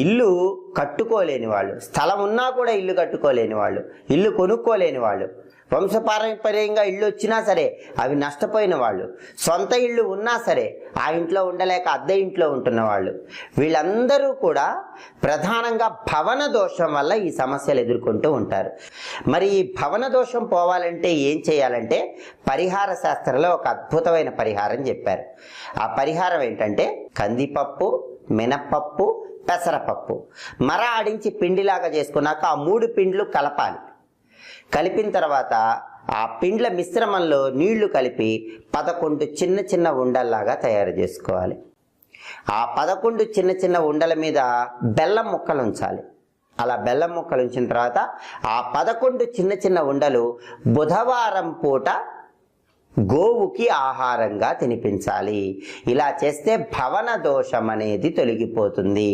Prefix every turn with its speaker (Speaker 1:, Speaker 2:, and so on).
Speaker 1: ఇల్లు కట్టుకోలేని వాళ్ళు, స్థలం ఉన్నా కూడా ఇల్లు కట్టుకోలేని వాళ్ళు, ఇల్లు కొనుక్కోలేని వాళ్ళు, వంశపారంపర్యంగా ఇళ్ళు వచ్చినా సరే అవి నష్టపోయిన వాళ్ళు, సొంత ఇళ్ళు ఉన్నా సరే ఆ ఇంట్లో ఉండలేక అద్దె ఇంట్లో ఉంటున్న వాళ్ళు, వీళ్ళందరూ కూడా ప్రధానంగా భవన దోషం వల్ల ఈ సమస్యలు ఎదుర్కొంటూ ఉంటారు. మరి ఈ భవన దోషం పోవాలంటే ఏం చేయాలంటే పరిహార శాస్త్రంలో ఒక అద్భుతమైన పరిహారం చెప్పారు. ఆ పరిహారం ఏంటంటే కందిపప్పు, మినప్పప్పు, పెసరపప్పు మర ఆడించి పిండిలాగా చేసుకున్నాక ఆ 3 పిండ్లు కలపాలి. కలిపిన తర్వాత ఆ పిండ్ల మిశ్రమంలో నీళ్లు కలిపి 11 చిన్న చిన్న ఉండల్లాగా తయారు చేసుకోవాలి. ఆ 11 చిన్న చిన్న ఉండల మీద బెల్లం ముక్కలు ఉంచాలి. అలా బెల్లం ముక్కలు ఉంచిన తర్వాత ఆ 11 చిన్న చిన్న ఉండలు బుధవారం పూట గోవుకి ఆహారంగా తినిపించాలి. ఇలా చేస్తే భవన దోషం అనేది తొలగిపోతుంది.